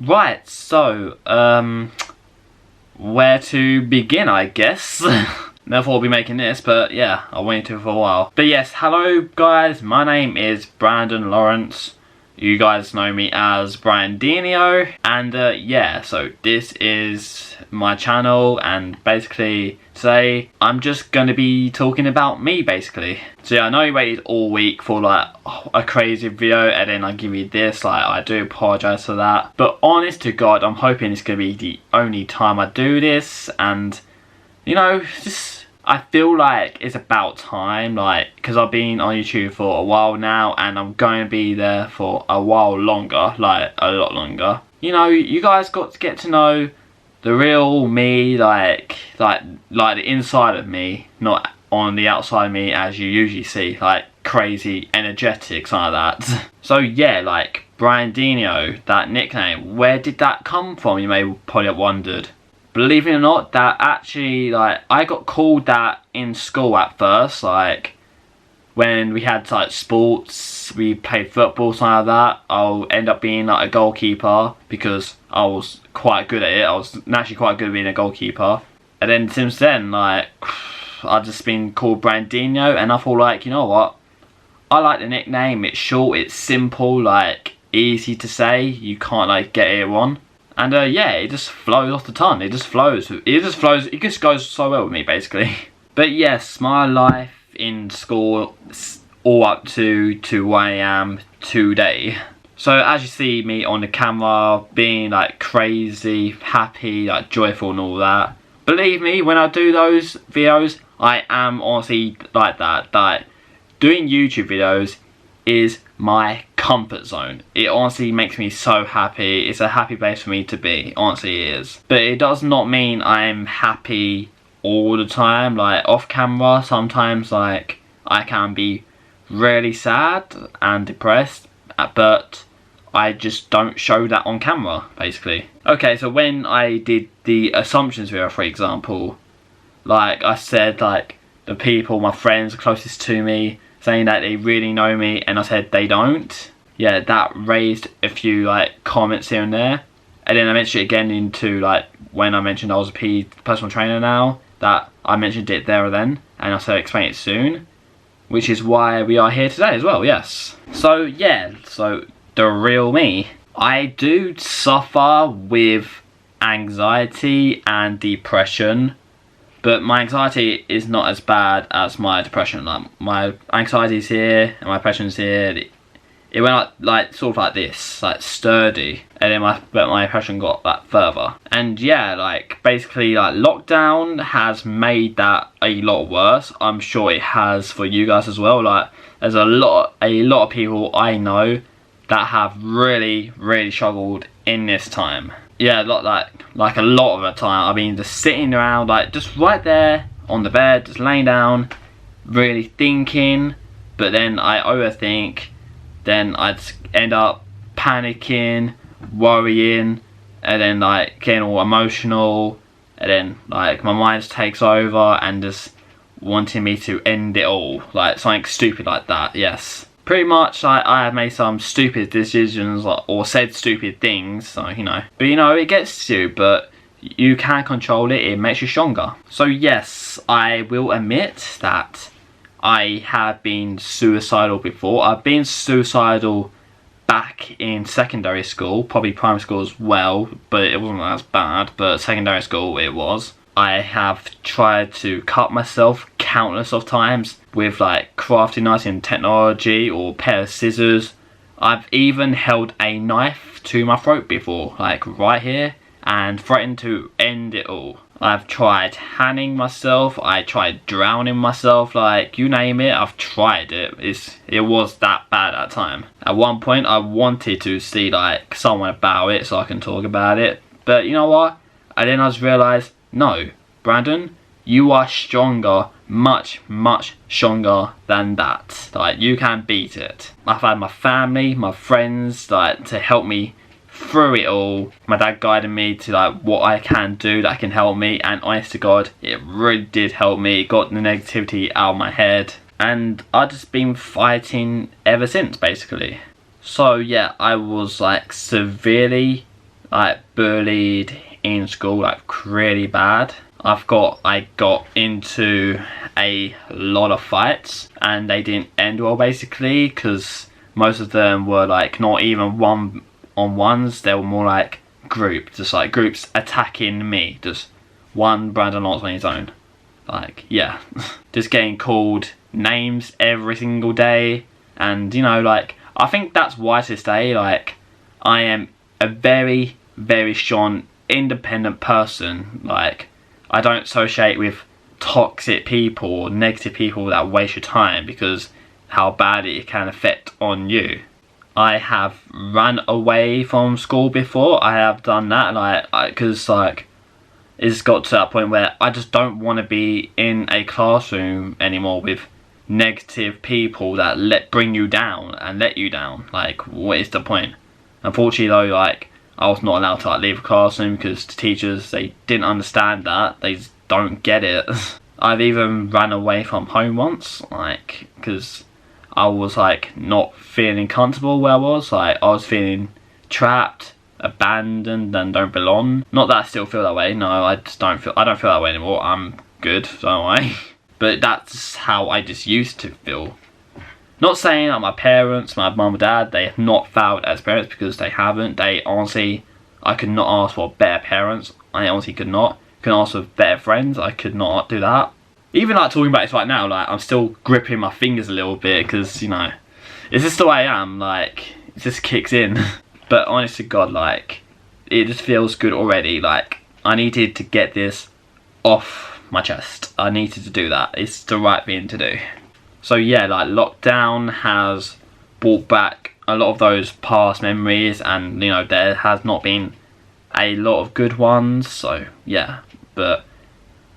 Right, so, where to begin, I guess. Never thought I'd be making this, but yeah, I waited to for a while. But yes, hello guys, my name is Brandon Lawrence. You guys know me as Brandinio, and yeah, so this is my channel, and basically today I'm just going to be talking about me basically. So yeah, I know you waited all week for like a crazy video and then I give you this, like I do apologise for that. But honest to God, I'm hoping it's going to be the only time I do this, and you know, just I feel like it's about time, like, because I've been on YouTube for a while now and I'm going to be there for a while longer, like a lot longer. You know, you guys got to get to know the real me, like the inside of me, not on the outside of me as you usually see, like crazy, energetic, something like that. So yeah, like Brandinio, that nickname, where did that come from? You may probably have wondered. Believe it or not, that actually, like, I got called that in school at first, like, when we had, like, sports, we played football, something like that, I'll end up being, like, a goalkeeper, because I was quite good at it. I was naturally quite good at being a goalkeeper. And then since then, like, I've just been called Brandinio, and I thought, like, you know what, I like the nickname, it's short, it's simple, like, easy to say, you can't, like, get it wrong. And yeah, it just flows off the tongue. It just flows. It just goes so well with me, basically. But yes, my life in school, all up to where I am today. So as you see me on the camera, being like crazy, happy, like joyful and all that. Believe me, when I do those videos, I am honestly like that. Like, doing YouTube videos is my comfort zone. It honestly makes me so happy. It's a happy place for me to be. Honestly, it is. But it does not mean I'm happy all the time. Like off camera, sometimes like I can be really sad and depressed, but I just don't show that on camera, basically. Okay, so when I did the assumptions video, for example, like I said, like the people, my friends closest to me, saying that they really know me, and I said they don't. Yeah, that raised a few like comments here and there. And then I mentioned it again into like when I mentioned I was a personal trainer now, that I mentioned it there and then, and I said explain it soon, which is why we are here today as well. Yes. So yeah, so the real me. I do suffer with anxiety and depression. But my anxiety is not as bad as my depression. Like my anxiety is here and my depression is here. It went like sort of like this, like sturdy, and then my depression got that further. And yeah, like basically like lockdown has made that a lot worse. I'm sure it has for you guys as well. Like there's a lot of people I know that have really struggled in this time. Yeah, like a lot of the time I've been just sitting around, like just right there on the bed, just laying down, really thinking, but then I overthink, then I'd end up panicking, worrying, and then like getting all emotional, and then like my mind just takes over and just wanting me to end it all, like something stupid like that. Yes. Pretty much, like, I have made some stupid decisions, like, or said stupid things, so, you know. But, you know, it gets to you, but you can control it, it makes you stronger. So, yes, I will admit that I have been suicidal before. I've been suicidal back in secondary school, probably primary school as well, but it wasn't as bad, but secondary school it was. I have tried to cut myself countless of times with like crafting knives and technology or a pair of scissors. I've even held a knife to my throat before, like right here, and threatened to end it all. I've tried hanging myself, I tried drowning myself, like you name it, I've tried it. It was that bad at the time. At one point I wanted to see like someone about it so I can talk about it, but you know what? And then I just realised, no, Brandon, you are stronger, much stronger than that. Like, you can beat it. I've had my family, my friends, like, to help me through it all. My dad guided me to, like, what I can do that can help me, and honest to God, it really did help me. It got the negativity out of my head, and I've just been fighting ever since, basically. So, yeah, I was, like, severely like bullied in school, like really bad. I got into a lot of fights and they didn't end well, basically, because most of them were like not even one-on-ones. They were more like groups attacking me, just one Brandon Lawrence on his own. Like, yeah. Just getting called names every single day. And, you know, like, I think that's why to this day, like, I am a very, very strong, independent person. Like, I don't associate with toxic people or negative people that waste your time, because how badly it can affect on you. I have run away from school before. I have done that, like, because like it's got to that point where I just don't want to be in a classroom anymore with negative people that bring you down and let you down. Like, what is the point? Unfortunately though, like, I was not allowed to like leave a classroom because the teachers, they didn't understand that. They just don't get it. I've even ran away from home once, like, because I was like not feeling comfortable where I was. Like, I was feeling trapped, abandoned, and don't belong. Not that I still feel that way. No, I don't feel that way anymore. I'm good, don't I? But that's how I just used to feel. Not saying that my parents, my mum and dad, they have not failed as parents, because they haven't. They honestly, I could not ask for better parents. I honestly could not. Could ask for better friends. I could not do that. Even like talking about this right now, like, I'm still gripping my fingers a little bit, because, you know, it's just the way I am. Like, it just kicks in. But honest to God, like, it just feels good already. Like, I needed to get this off my chest. I needed to do that. It's the right thing to do. So yeah, like, lockdown has brought back a lot of those past memories, and, you know, there has not been a lot of good ones. So yeah, but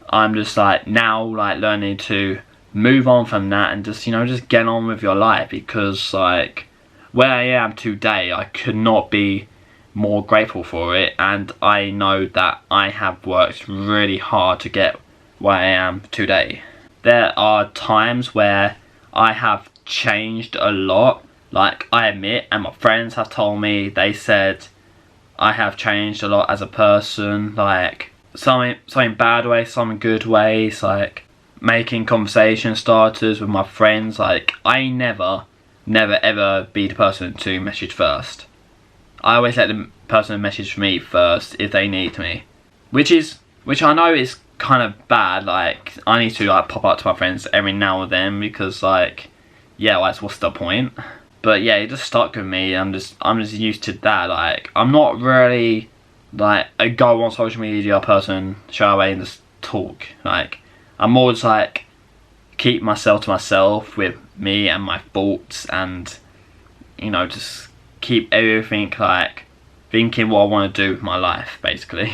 I'm just like now like learning to move on from that and just, you know, just get on with your life, because like where I am today, I could not be more grateful for it, and I know that I have worked really hard to get where I am today. There are times where I have changed a lot, like, I admit, and my friends have told me, they said I have changed a lot as a person, like some in bad ways, some in good ways, like making conversation starters with my friends. Like, I never ever be the person to message first. I always let the person message me first if they need me, which I know is kind of bad. Like, I need to like pop up to my friends every now and then, because like, yeah, like, what's the point? But yeah, it just stuck with me. I'm just used to that. Like, I'm not really like a go on social media person, show away and just talk. Like, I'm more just like keep myself to myself with me and my thoughts, and, you know, just keep everything like thinking what I want to do with my life, basically.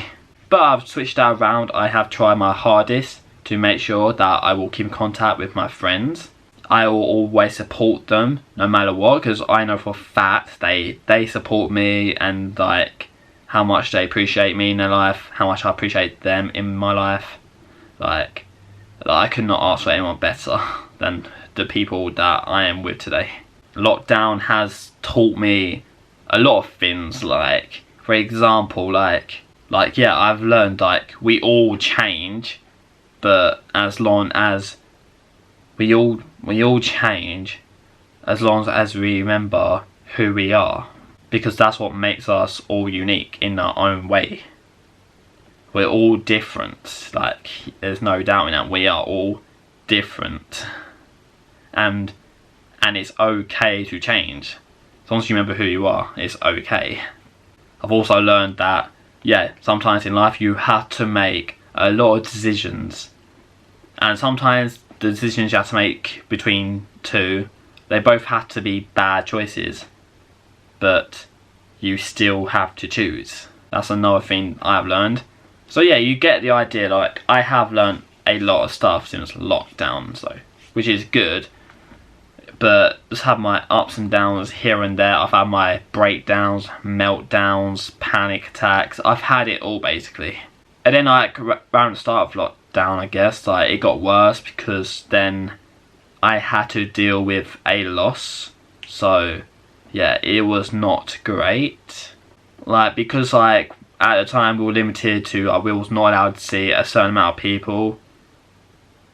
But I've switched that around. I have tried my hardest to make sure that I will keep in contact with my friends. I will always support them no matter what, because I know for a fact they support me, and like how much they appreciate me in their life, how much I appreciate them in my life. Like I could not ask for anyone better than the people that I am with today. Lockdown has taught me a lot of things. Like, for example, like yeah, I've learned like we all change, but as long as we all change, as long as we remember who we are, because that's what makes us all unique in our own way. We're all different. Like, there's no doubt in that. We are all different, and it's okay to change. As long as you remember who you are, it's okay. I've also learned that, yeah, sometimes in life you have to make a lot of decisions, and sometimes the decisions you have to make between two, they both have to be bad choices, but you still have to choose. That's another thing I've learned. So yeah, you get the idea. Like, I have learned a lot of stuff since lockdown, so, which is good, but just have my ups and downs here and there. I've had my breakdowns, meltdowns, panic attacks. I've had it all, basically. And then like around the start of lockdown, I guess, like, it got worse, because then I had to deal with a loss. So yeah, it was not great. Like, because like at the time we were limited to, we was not allowed to see a certain amount of people.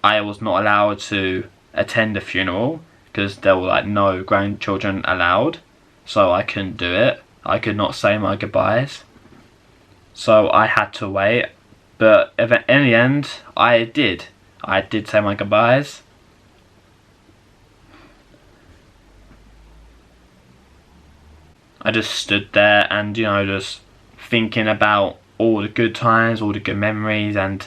I was not allowed to attend the funeral because there were like no grandchildren allowed, so I couldn't do it. I could not say my goodbyes, so I had to wait. But in the end, I did say my goodbyes. I just stood there and, you know, just thinking about all the good times, all the good memories, and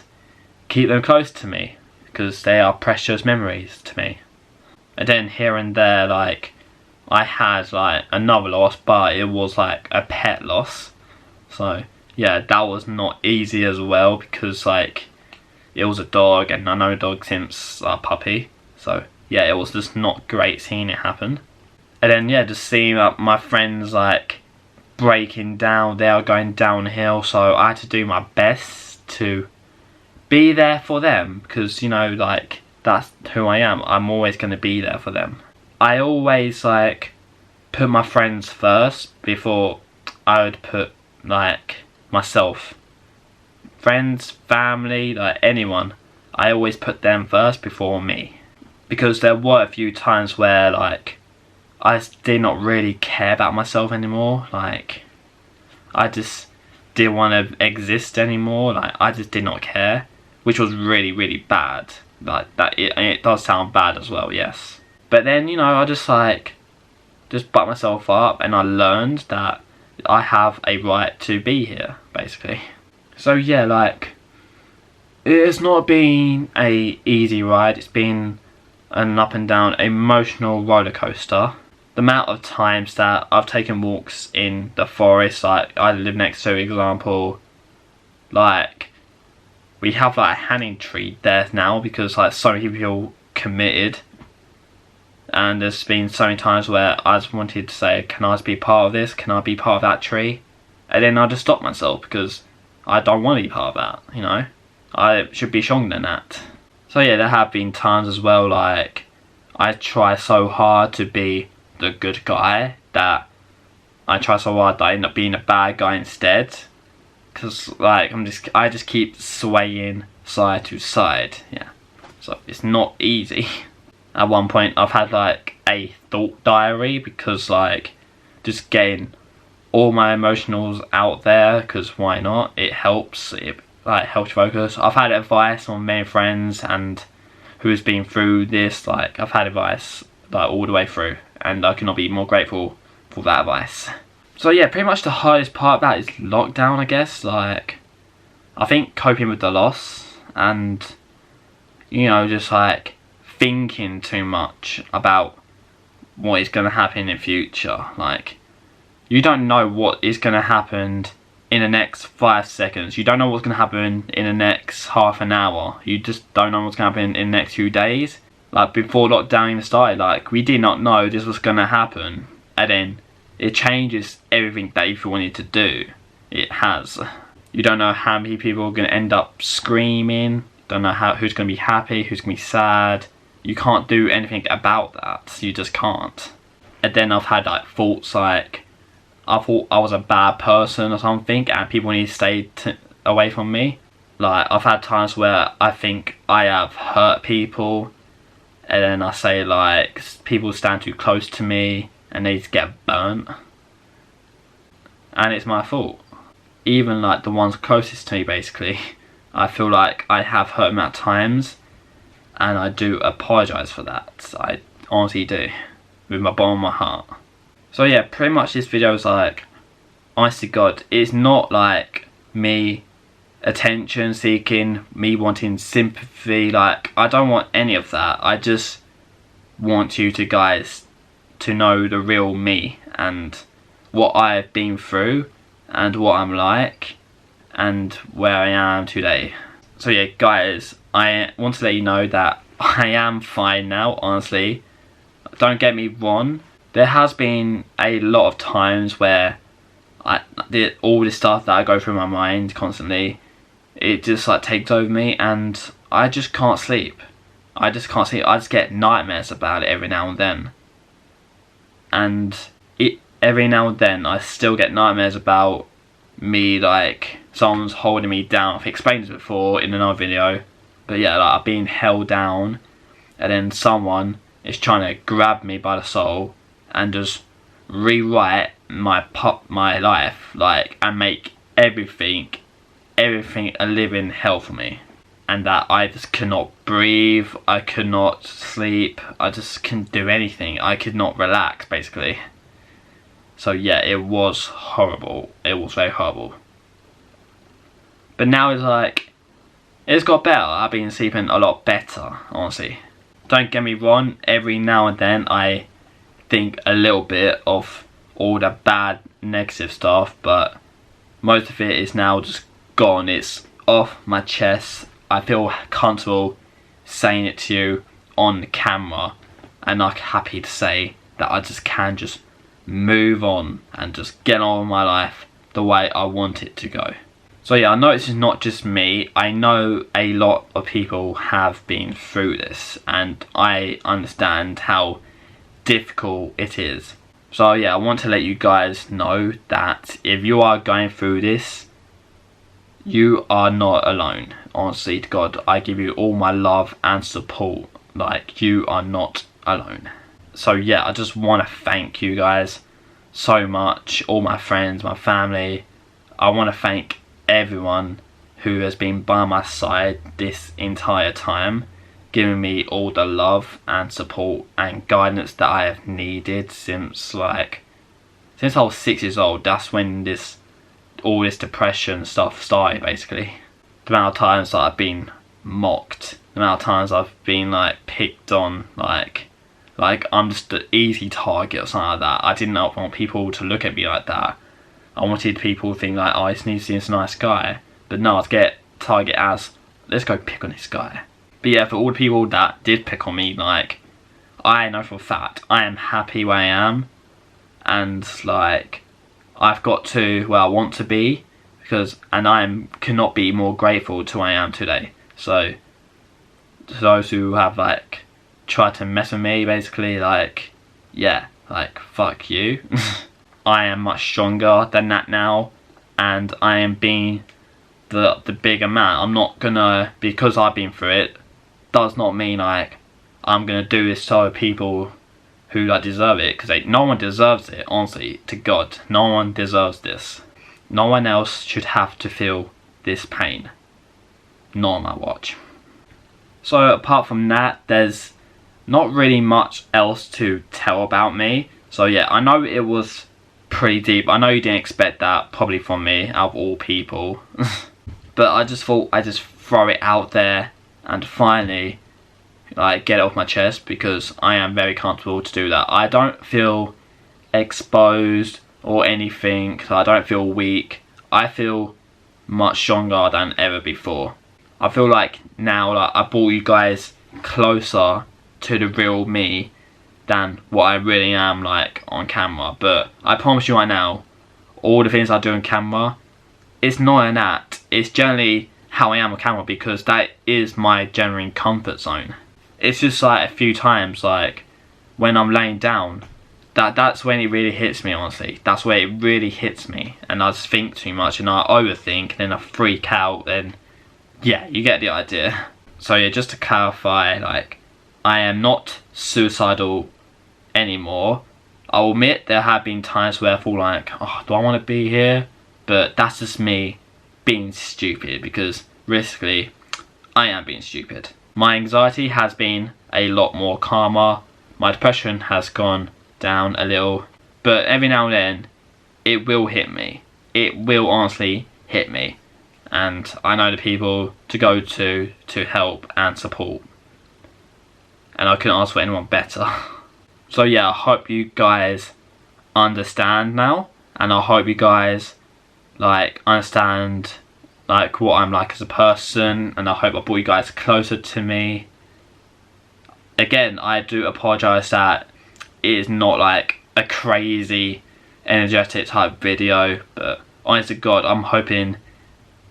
keep them close to me because they are precious memories to me. And then here and there, like, I had like another loss, but it was like a pet loss. So yeah, that was not easy as well because like it was a dog, and I know a dog since a puppy. So yeah, it was just not great seeing it happen. And then yeah, just seeing my friends like breaking down, they are going downhill, so I had to do my best to be there for them because, you know, like, that's who I am. I'm always going to be there for them. I always like put my friends first before I would put like myself. Friends, family, like anyone, I always put them first before me, because there were a few times where like I did not really care about myself anymore. Like, I just didn't want to exist anymore. Like, I just did not care, which was really, really bad. Like that, it does sound bad as well, yes. But then, you know, I just butt myself up, and I learned that I have a right to be here, basically. So yeah, like, it's not been a easy ride. It's been an up and down emotional roller coaster. The amount of times that I've taken walks in the forest, like I live next to, example, like we have like a hanging tree there now because like so many people committed, and there's been so many times where I just wanted to say, can I just be part of this? Can I be part of that tree? And then I just stop myself because I don't want to be part of that, you know? I should be stronger than that. So yeah, there have been times as well, like I try so hard to be the good guy that I try so hard that I end up being a bad guy instead, because like I just keep swaying side to side. Yeah, so it's not easy. At one point I've had like a thought diary because like just getting all my emotionals out there, because why not? It helps. It like helps focus. I've had advice from many friends and who's been through this. Like, I've had advice like all the way through, and I cannot be more grateful for that advice. So yeah, pretty much the hardest part of that is lockdown, I guess. Like, I think coping with the loss and, you know, just like thinking too much about what is going to happen in the future. Like, you don't know what is going to happen in the next 5 seconds. You don't know what's going to happen in the next half an hour. You just don't know what's going to happen in the next few days. Like, before lockdown even started, like, we did not know this was going to happen. And then it changes everything that you wanted to do. It has. You don't know how many people are going to end up screaming. Don't know who's going to be happy, who's going to be sad. You can't do anything about that. You just can't. And then I've had like thoughts like, I thought I was a bad person or something and people need to stay away from me. Like, I've had times where I think I have hurt people, and then I say like people stand too close to me and they just get burnt, and it's my fault. Even like the ones closest to me, basically, I feel like I have hurt them at times, and I do apologise for that. I honestly do, with my bottom of my heart. So yeah, pretty much this video is like, honest to God, it's not like me attention seeking, me wanting sympathy. Like, I don't want any of that. I just want you to guys to know the real me and what I've been through and what I'm like and where I am today. So yeah, guys, I want to let you know that I am fine now, honestly. Don't get me wrong. There has been a lot of times where all this stuff that I go through my mind constantly, it just like takes over me and I just can't sleep. I just can't sleep. I just get nightmares about it every now and then. And every now and then I still get nightmares about me like someone's holding me down. I've explained this before in another video, but yeah, like I've been held down, and then someone is trying to grab me by the soul and just rewrite my life, like, and make everything a living hell for me. And that I just could not breathe, I could not sleep, I just couldn't do anything, I could not relax basically. So yeah, it was horrible, it was very horrible. But now it's like, it's got better, I've been sleeping a lot better, honestly. Don't get me wrong, every now and then I think a little bit of all the bad negative stuff, but most of it is now just gone, it's off my chest. I feel comfortable saying it to you on the camera, and I'm happy to say that I just can just move on and just get on with my life the way I want it to go. So yeah, I know this is not just me, I know a lot of people have been through this, and I understand how difficult it is. So yeah, I want to let you guys know that if you are going through this, you are not alone. Honestly to God, I give you all my love and support. Like, you are not alone. So yeah, I just want to thank you guys so much, all my friends, my family. I want to thank everyone who has been by my side this entire time, giving me all the love and support and guidance that I have needed since I was 6 years old. That's when all this depression stuff started basically. The amount of times that I've been mocked, the amount of times I've been like picked on, like I'm just an easy target or something like that. I didn't want people to look at me like that. I wanted people to think like, oh, this needs to be this nice guy. But no, I'd get target as, let's go pick on this guy. But yeah, for all the people that did pick on me, like, I know for a fact I am happy where I am, and like I've got to where I want to be, and I cannot be more grateful to where I am today. So to those who have like tried to mess with me, basically, like, yeah, like, fuck you. I am much stronger than that now, and I am being the bigger man. I'm not gonna, because I've been through it, does not mean like I'm gonna do this to other people who like deserve it, because no one deserves it, honestly to God. No one deserves this. No one else should have to feel this pain, not on my watch. So apart from that, there's not really much else to tell about me. So yeah, I know it was pretty deep. I know you didn't expect that probably from me, out of all people. But I just thought I'd just throw it out there and finally like get it off my chest, because I am very comfortable to do that. I don't feel exposed or anything, so I don't feel weak. I feel much stronger than ever before. I feel like now, like, I brought you guys closer to the real me than what I really am like on camera. But I promise you right now, all the things I do on camera, it's not an act, it's generally how I am on camera, because that is my genuine comfort zone. It's just like a few times, like when I'm laying down, that's when it really hits me, honestly. That's where it really hits me, and I just think too much and I overthink, and then I freak out, and yeah, you get the idea. So yeah, just to clarify, like, I am not suicidal anymore. I'll admit there have been times where I feel like, oh, do I want to be here? But that's just me being stupid, because realistically, I am being stupid. My anxiety has been a lot more calmer. My depression has gone down a little, but every now and then it will hit me. It will honestly hit me, and I know the people to go to help and support, and I couldn't ask for anyone better. So yeah, I hope you guys understand now, and I hope you guys like understand like what I'm like as a person, and I hope I brought you guys closer to me. Again, I do apologise that it is not like a crazy energetic type video, but honest to God, I'm hoping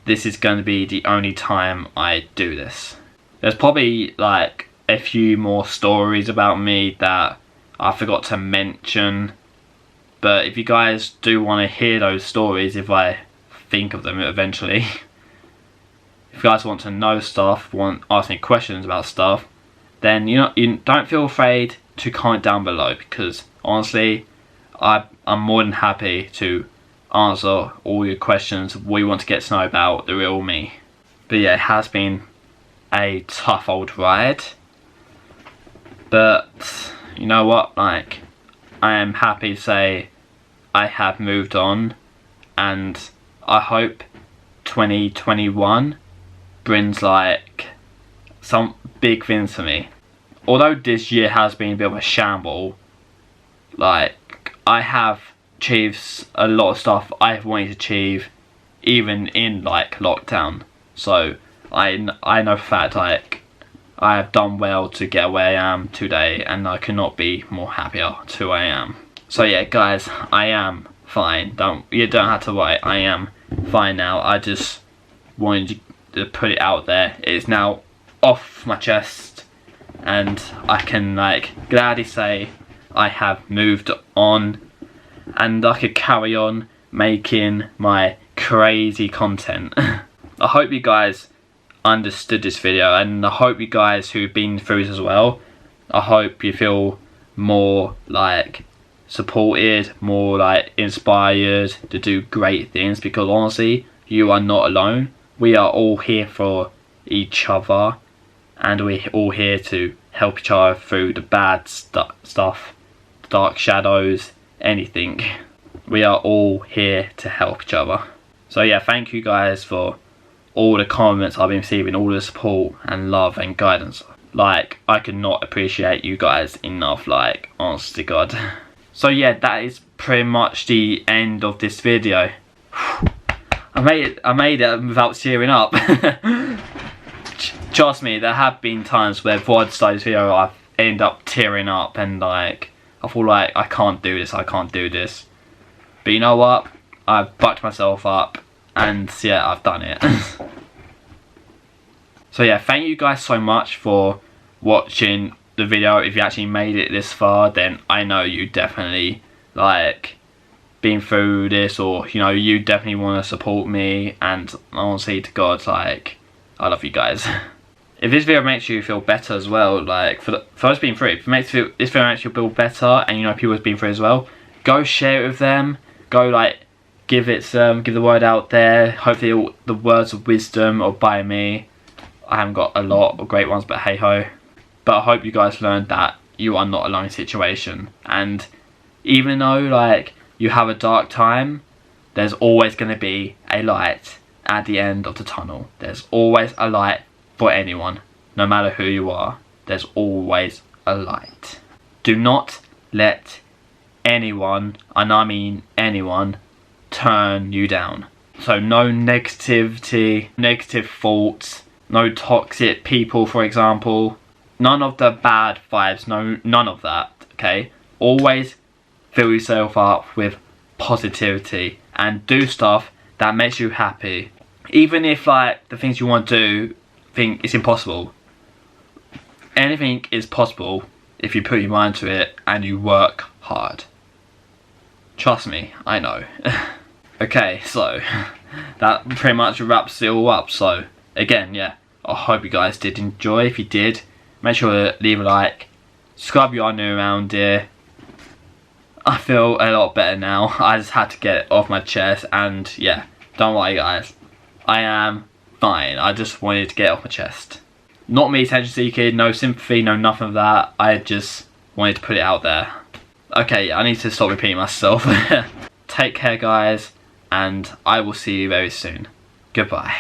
this is going to be the only time I do this. There's probably like a few more stories about me that I forgot to mention, but if you guys do want to hear those stories, if I think of them eventually. If you guys want to know stuff, ask me questions about stuff, then you don't feel afraid to comment down below, because honestly, I'm more than happy to answer all your questions we want to get to know about the real me. But yeah, it has been a tough old ride, but you know what, like, I am happy to say I have moved on, and I hope 2021 brings like some big things for me. Although this year has been a bit of a shamble, like, I have achieved a lot of stuff I have wanted to achieve even in like lockdown. So I know for a fact, like, I have done well to get where I am today, and I could not be more happier to who I am. So yeah, guys, I am fine. You don't have to worry. I am fine now. I just wanted to put it out there. It's now off my chest, and I can like gladly say I have moved on, and I could carry on making my crazy content. I hope you guys understood this video, and I hope you guys who've been through this as well, I hope you feel more like supported, more like inspired to do great things, because honestly, you are not alone. We are all here for each other, and we're all here to help each other through the bad stuff, dark shadows, anything. We are all here to help each other. So yeah, thank you guys for all the comments I've been receiving, all the support and love and guidance. Like, I could not appreciate you guys enough, like, honest to God. So yeah, that is pretty much the end of this video. I made it without tearing up. Trust me, there have been times where before I started this video, I've ended up tearing up, and like, I feel like I can't do this, I can't do this. But you know what? I've bucked myself up, and yeah, I've done it. So yeah, thank you guys so much for watching the video. If you actually made it this far, then I know you definitely like been through this, or you definitely want to support me, and honestly to God, like, I love you guys. If this video makes you feel better as well, like for us being through it, if this video makes you feel better, and people have been through it as well, go share it with them. Go like give the word out there. Hopefully the words of wisdom or by me. I haven't got a lot of great ones, but hey ho. But I hope you guys learned that you are not alone in the situation, and even though like you have a dark time, there's always going to be a light at the end of the tunnel. There's always a light for anyone, no matter who you are. There's always a light. Do not let anyone, and I mean anyone, turn you down. So no negativity, negative thoughts, no toxic people, for example. None of the bad vibes, none of that, okay? Always fill yourself up with positivity and do stuff that makes you happy. Even if like the things you want to do think it's impossible. Anything is possible if you put your mind to it and you work hard. Trust me, I know. Okay, so that pretty much wraps it all up. So again, yeah, I hope you guys did enjoy. If you did, make sure to leave a like, subscribe if you are new around here. I feel a lot better now. I just had to get it off my chest, and yeah, don't worry guys, I am fine. I just wanted to get it off my chest. Not me attention seeking, no sympathy, no nothing of that. I just wanted to put it out there. Okay, I need to stop repeating myself. Take care guys, and I will see you very soon. Goodbye.